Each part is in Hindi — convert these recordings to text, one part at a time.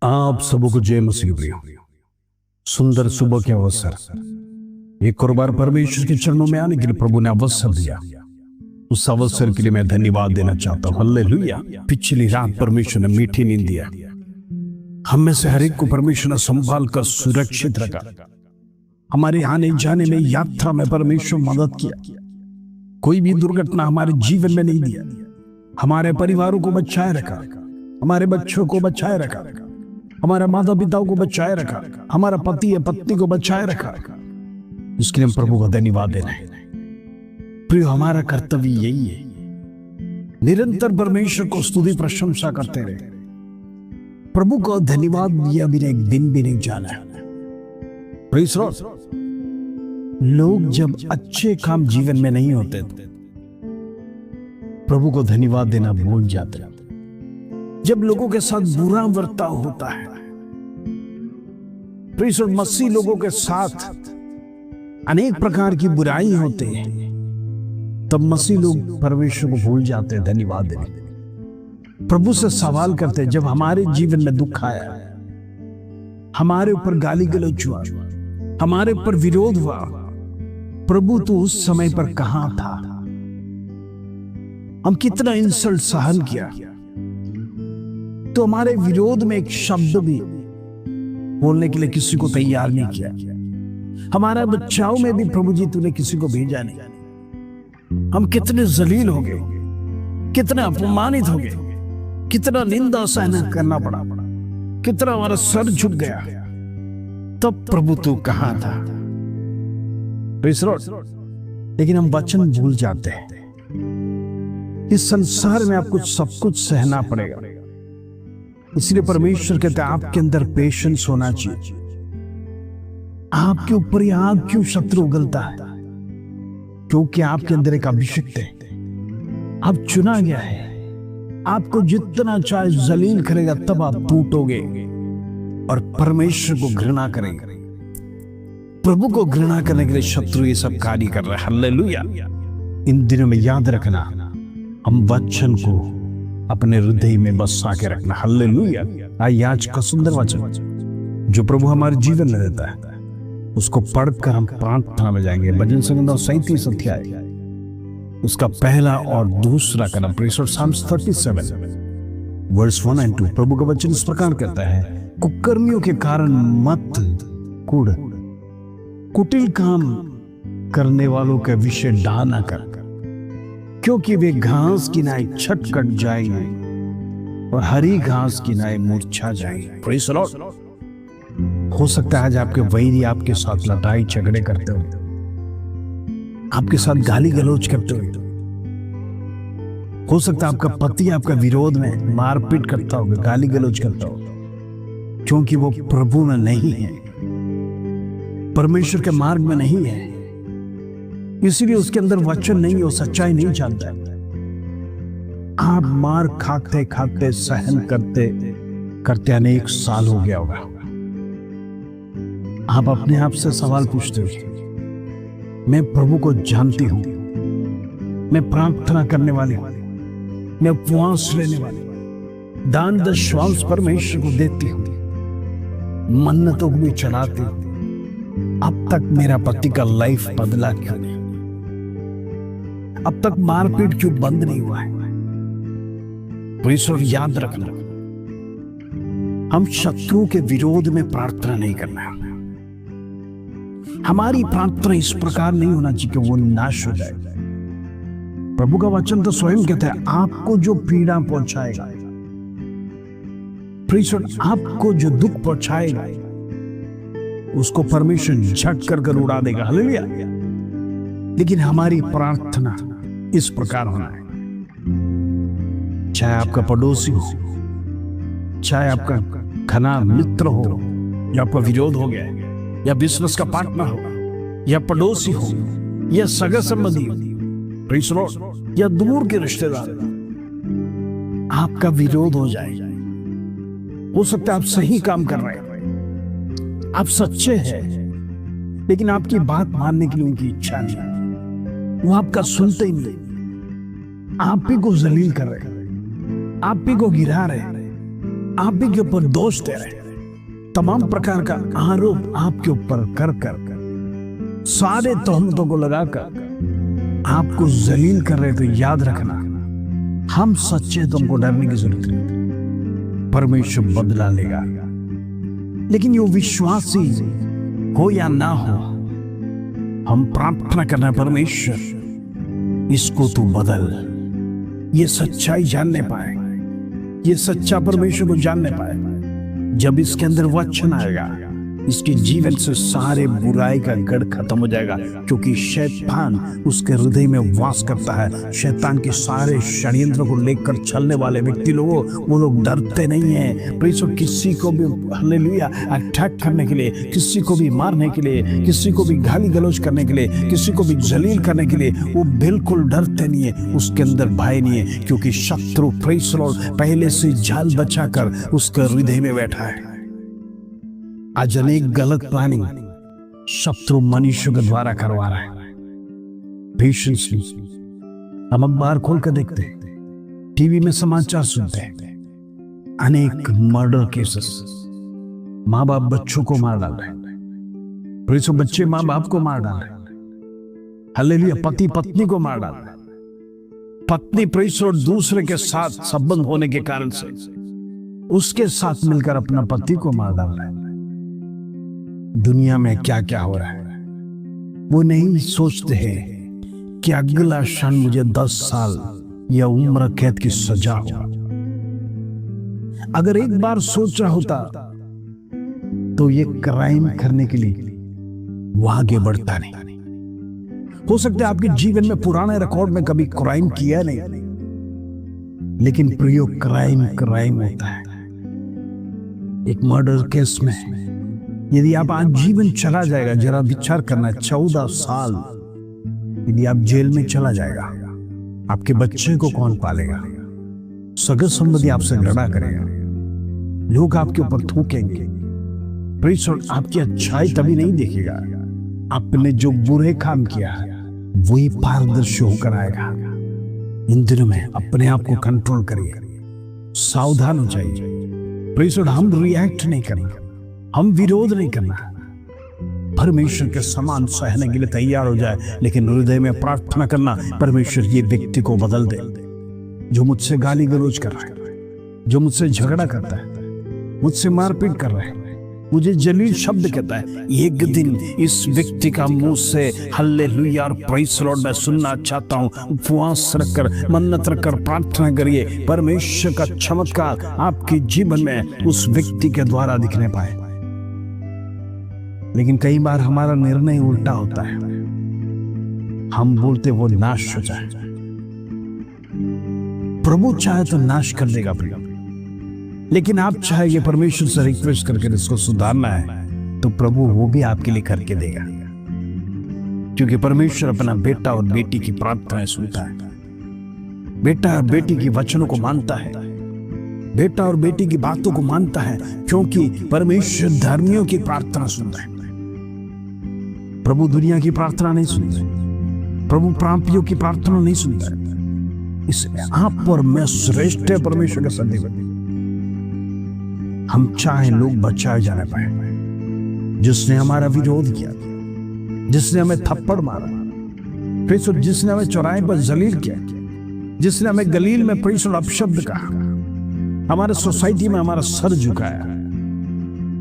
आप सबों को जय मसीह प्रियो। सुंदर सुबह के अवसर, एक और बार परमेश्वर के चरणों में आने के लिए प्रभु ने अवसर दिया। उस अवसर के लिए मैं धन्यवाद देना चाहता हूँ। हालेलुया। पिछली रात परमेश्वर ने मीठी नींद दिया, हम में से हर एक को परमेश्वर ने संभाल कर सुरक्षित रखा। हमारे आने जाने में, यात्रा में परमेश्वर मदद किया। कोई भी दुर्घटना हमारे जीवन में नहीं दिया। हमारे परिवारों को बचाए रखा, हमारे बच्चों को बचाए रखा, हमारे माता पिता को बचाए रखा, हमारा पति या पत्नी को बचाए रखा। इसके लिए हम प्रभु का धन्यवाद दे रहे हैं। प्रिय, हमारा कर्तव्य यही है, निरंतर परमेश्वर को स्तुति प्रशंसा करते रहे। प्रभु को धन्यवाद दिया बिना एक दिन भी नहीं जाना है। Praise Lord. लोग जब अच्छे काम जीवन में नहीं होते तो प्रभु को धन्यवाद देना भूल जाते हैं। जब लोगों के साथ बुरा बर्ताव होता है, प्रेज़ लॉर्ड, मसीह लोगों के साथ अनेक प्रकार की बुराई होते हैं, तब मसीह लोग परमेश्वर को भूल जाते हैं धन्यवाद देने। प्रभु से सवाल करते हैं, जब हमारे जीवन में दुख आया, हमारे ऊपर गाली गलौज हुआ, हमारे ऊपर विरोध हुआ, प्रभु तो उस समय पर कहां था? हम कितना इंसल्ट सहन किया, तो हमारे विरोध में एक शब्द भी बोलने के लिए किसी को तैयार नहीं किया। हमारा बचाव में भी प्रभु जी तूने किसी को भेजा नहीं। हम कितने जलील हो गए, कितने अपमानित हो गए, कितना निंदा सहन करना पड़ा, कितना हमारा सर झुक गया, तब प्रभु तू कहां था? Praise Lord. लेकिन हम वचन भूल जाते हैं। इस संसार में आपको सब कुछ सहना पड़ेगा, इसलिए परमेश्वर कहते हैं आपके अंदर पेशेंस होना चाहिए। आपके ऊपर ये आग क्यों शत्रु उगलता है? क्योंकि आपके अंदर एक अभिषेक है, आप चुना गया है। आपको जितना चाहे जलील करेगा, तब आप टूटोगे और परमेश्वर को घृणा करेंगे। प्रभु को घृणा करने के लिए शत्रु ये सब कार्य कर रहा है। हालेलुया। इन दिनों में याद रखना, हम वचन को अपने हृदय में बसा के रखना। हालेलुया। आइए आज का सुंदर वचन जो प्रभु हमारे जीवन में देता है, उसको पढ़कर हम प्रार्थना में जाएंगे। भजन संहिता 37 अध्याय, उसका पहला और दूसरा कदम, Psalms 37 वर्स 1 और 2। प्रभु का वचन इस प्रकार कहता है, कुकर्मियों के कारण मत कुड़, कुटिल काम करने वालों के विषय डा न कर, क्योंकि वे घास की नाई छट कट जाएंगे और हरी घास की नाई मूर्छा जाएंगे। Praise Lord. हो सकता है आज आपके वैरी आपके साथ लड़ाई झगड़े करते हो, आपके साथ गाली गलौज करते हो सकता है आपका पति आपका विरोध में मारपीट करता होगा, गाली गलौज करता होगा, क्योंकि वो प्रभु में नहीं है, परमेश्वर के मार्ग में नहीं है, इसलिए उसके अंदर वचन नहीं है, वो सच्चाई नहीं जानता है। आप मार खाते खाते सहन करते करते अनेक साल हो गया होगा। आप अपने आप से सवाल पूछते हो, मैं प्रभु को जानती हूं, मैं प्रार्थना करने वाली हूं, मैं उपवास लेने वाली हूं, दान दशवांश परमेश्वर को देती हूं, मन्नतों को भी चढ़ाती हूं, अब तक मेरा पति का लाइफ बदला क्यों नहीं? अब तक मारपीट क्यों बंद नहीं हुआ है? Praise Lord. याद रखना, हम शत्रु के विरोध में प्रार्थना नहीं करना है। हमारी प्रार्थना इस प्रकार नहीं होना चाहिए कि वो नाश हो जाए। प्रभु का वचन तो स्वयं कहता है, आपको जो पीड़ा पहुंचाएगा, प्रेज़ लॉर्ड, आपको जो दुख पहुंचाएगा, उसको परमेश्वर झट कर उड़ा देगा। हालेलुया। लेकिन हमारी प्रार्थना इस प्रकार होना है, चाहे आपका पड़ोसी हो, चाहे आपका घना मित्र हो, या आपका विरोध हो गया, या बिजनेस का पार्टनर हो, या पड़ोसी हो, या सगा संबंधी हो, प्रेज़ लॉर्ड, या दूर के रिश्तेदार, आपका विरोध हो जाए। हो सकता है आप सही काम कर रहे हैं, आप सच्चे हैं, लेकिन आपकी बात मानने की उनकी इच्छा नहीं, वो आपका सुनते ही नहीं, आप ही को जलील कर रहे, आप ही को गिरा रहे, आप ही के ऊपर दोष दे रहे हैं, तमाम प्रकार का आरोप आपके ऊपर कर कर सारे तोहमतों को लगाकर आपको जलील कर रहे। तो याद रखना, हम सच्चे, तुमको डरने की जरूरत नहीं, परमेश्वर बदला लेगा। लेकिन ये विश्वासी हो या ना हो, हम प्रार्थना करना, परमेश्वर इसको तू बदल, ये सच्चाई जानने पाए, ये सच्चा परमेश्वर को जानने पाए। जब इसके अंदर वचन आएगा, इसके जीवन से सारे बुराई का गढ़ खत्म हो जाएगा, क्योंकि शैतान उसके हृदय में वास करता है। शैतान के सारे षड्यंत्र को लेकर चलने वाले व्यक्ति लोगों, वो लोग डरते नहीं हैं। प्रेसो किसी को भी हालेलुया अटैक करने के लिए, किसी को भी मारने के लिए, किसी को भी गाली गलौज करने के लिए, किसी को भी जलील करने के लिए वो बिल्कुल डरते नहीं है। उसके अंदर भय नहीं है, क्योंकि शत्रु प्रेसो पहले से जाल बचाकर उसके हृदय में बैठा है। आज अनेक गलत प्लानिंग शत्रु मनुष्य के द्वारा करवा रहा है। पेशेंसली हम अखबार खोल कर देखते हैं, टीवी में समाचार सुनते हैं, अनेक मर्डर केसेस, माँ बाप बच्चों को मार डाल रहे हैं, फिर बच्चे माँ बाप को मार डाल रहे हैं, हालेलुया पति पत्नी को मार डाल रहे हैं, पत्नी प्रेसर दूसरे के साथ संबंध होने के कारण से उसके साथ मिलकर अपना पति को मार डाल रहे हैं। दुनिया में क्या क्या हो रहा है, वो नहीं सोचते हैं कि अगला क्षण मुझे 10 साल या उम्र कैद की सजा हो। अगर एक बार सोच रहा होता तो ये क्राइम करने के लिए वो आगे बढ़ता नहीं। हो सकता है आपके जीवन में पुराने रिकॉर्ड में कभी क्राइम किया नहीं, लेकिन प्रयोग क्राइम होता है। एक मर्डर केस में यदि आप आज जीवन चला जाएगा, जरा विचार करना, 14 साल यदि आप जेल में चला जाएगा, आपके बच्चे को कौन पालेगा? सगे संबंधी आपसे लड़ा करेगा, लोग आपके ऊपर थूकेंगे, प्रेसर आपकी अच्छाई तभी नहीं देखेगा। आपने जो बुरे काम किया वही पारदर्शी होकर आएगा। इन दिनों में अपने आप को कंट्रोल करिए, सावधान हो जाइए। प्रेसर हम रिएक्ट नहीं करेंगे, हम विरोध नहीं करना, परमेश्वर के समान सहने के लिए तैयार हो जाए, लेकिन हृदय में प्रार्थना करना, परमेश्वर ये व्यक्ति को बदल दे जो मुझसे गाली गलौज कर रहा है, जो मुझसे झगड़ा करता है, मुझसे मारपीट कर रहा है, मुझे जलील शब्द कहता है। एक दिन इस व्यक्ति का मुंह से हालेलुया और प्रेज़ द लॉर्ड मैं सुनना चाहता हूँ। उपवास रखकर, मन्नत रखकर प्रार्थना करिए, परमेश्वर का चमत्कार आपके जीवन में उस व्यक्ति के द्वारा दिखने पाए। लेकिन कई बार हमारा निर्णय उल्टा होता है, हम बोलते वो नाश हो जाए। प्रभु चाहे तो नाश कर देगा प्रिय, लेकिन आप चाहेंगे परमेश्वर से रिक्वेस्ट करके इसको सुधारना है, तो प्रभु वो भी आपके लिए करके देगा, क्योंकि परमेश्वर अपना बेटा और बेटी की प्रार्थनाएं सुनता है। बेटा और बेटी की वचनों को मानता है, बेटा और बेटी की बातों को मानता है, क्योंकि परमेश्वर धर्मियों की प्रार्थना सुनता है। प्रभु दुनिया की प्रार्थना नहीं सुनता, प्रभु पापियों की प्रार्थना नहीं सुनता है। इसलिए आप और मैं श्रेष्ठ है परमेश्वर के सन्निधि। हम चाहे लोग बचाए जाने पाए, जिसने हमारा विरोध किया, जिसने हमें थप्पड़ मारा, फिर जिसने हमें चौराहे पर जलील किया, जिसने हमें गलील में प्रेषण अपशब्द कहा, हमारे सोसाइटी में हमारा सर झुकाया,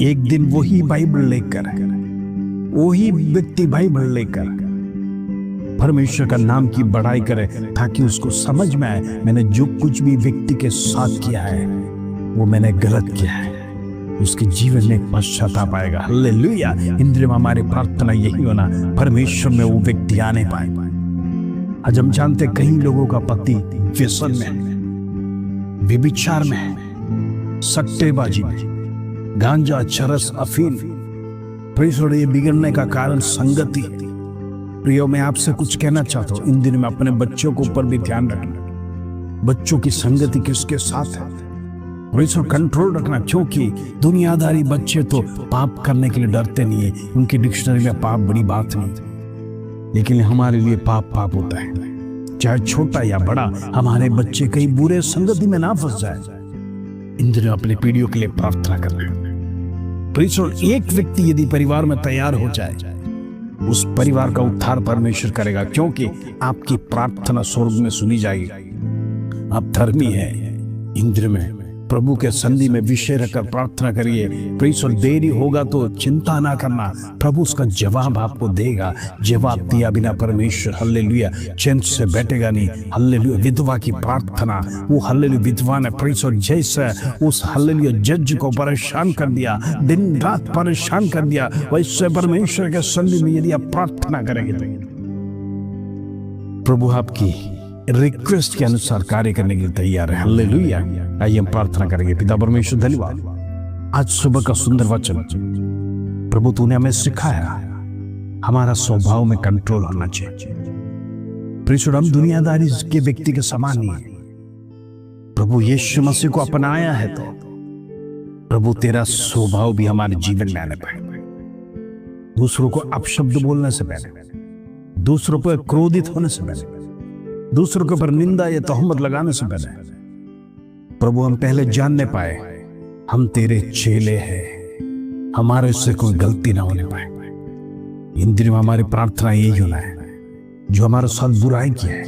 एक दिन वही बाइबल लेकर, वही व्यक्ति बाइबल लेकर परमेश्वर का नाम की बड़ाई करे, ताकि उसको समझ में आए मैंने जो कुछ भी व्यक्ति के साथ किया है वो मैंने गलत किया है। उसके जीवन में एक पश्चाताप आएगा। हालेलुया। इंद्र में हमारी प्रार्थना यही होना, परमेश्वर में वो व्यक्ति आने पाए। आज हम जानते कई लोगों का पति व्यसन में है, व्यभिचार में है, सट्टेबाजी में, गांजा, चरस, अफीम। प्रेषण ये बिगड़ने का कारण संगति। प्रियो मैं आपसे कुछ कहना चाहता हूँ, इन दिनों में अपने बच्चों के ऊपर भी ध्यान रखना, बच्चों की संगति किसके साथ है, प्रेषण कंट्रोल रखना, क्योंकि दुनियादारी बच्चे तो पाप करने के लिए डरते नहीं है, उनकी डिक्शनरी में पाप बड़ी बात नहीं, लेकिन हमारे लिए पाप पाप होता है, चाहे छोटा या बड़ा। हमारे बच्चे कई बुरे संगति में ना फंस जाए, इन दिनों अपने पीढ़ियों के लिए प्रार्थना कर रहे हैं। प्रीसो एक व्यक्ति यदि परिवार में तैयार हो जाए, उस परिवार का उद्धार परमेश्वर करेगा, क्योंकि आपकी प्रार्थना स्वर्ग में सुनी जाएगी। आप धर्मी है। इन दिनों में प्रभु के संधि में विषय रखकर प्रार्थना करिए। प्रीसो देरी होगा तो चिंता ना करना, प्रभु उसका जवाब आपको देगा। जवाब दिया बिना परमेश्वर हालेलुया चैन से बैठेगा नहीं। हालेलुया विधवा की प्रार्थना, वो हालेलुया विधवा ने प्रीसो जैसे उस हालेलुया जज को परेशान कर दिया, दिन रात परेशान कर दिया, वैसे परमेश्वर के संधि में यदि आप प्रार्थना करेंगे तो प्रभु आपकी रिक्वेस्ट के अनुसार कार्य करने के लिए तैयार है। हालेलुया। आइए हम प्रार्थना करेंगे। पिता परमेश्वर धन्यवाद आज सुबह का सुंदर वचन प्रभु तूने हमें सिखाया, हमारा स्वभाव में कंट्रोल होना चाहिए। प्रीसुड हम दुनियादारी के व्यक्ति के समान नहीं है। प्रभु यीशु मसीह को अपनाया है तो प्रभु तेरा स्वभाव भी हमारे जीवन में आने पाए। दूसरों को अपशब्द बोलने से पहले, दूसरों पर क्रोधित होने से पहले, दूसरों के ऊपर निंदा या तोहमत लगाने से पहले प्रभु हम पहले जानने पाए हम तेरे चेले हैं, हमारे से कोई गलती ना होने पाए। इन दिनों में हमारी प्रार्थना यही होना है, जो हमारे साथ बुराई किया है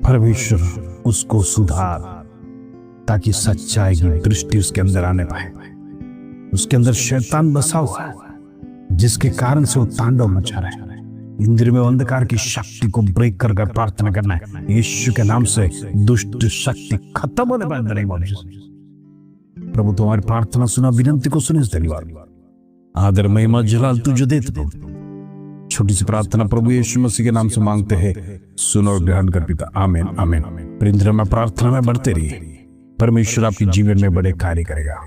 परमेश्वर उसको सुधार, ताकि सच्चाई की दृष्टि उसके अंदर आने पाए। उसके अंदर शैतान बसा हुआ है जिसके कारण से वो तांडव मचा रहा है। इन दिनों में अंधकार की शक्ति को ब्रेक कर प्रार्थना करना है। यीशु के नाम से दुष्ट शक्ति खत्म होने पाए। प्रभु तुम्हारी प्रार्थना सुना, विनंती को सुने, धन्यवाद आदर महिमा जलाल तुझे देते प्रभु। छोटी सी प्रार्थना प्रभु यीशु मसीह के नाम से मांगते हैं, सुनो और ग्रहण कर पिता। आमीन आमीन। परिंद्र में प्रार्थना में बढ़ते रहिए, परमेश्वर आपके जीवन में बड़े कार्य करेगा।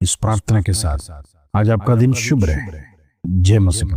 इस प्रार्थना के साथ आज आपका दिन शुभ रहे। जय मसीह।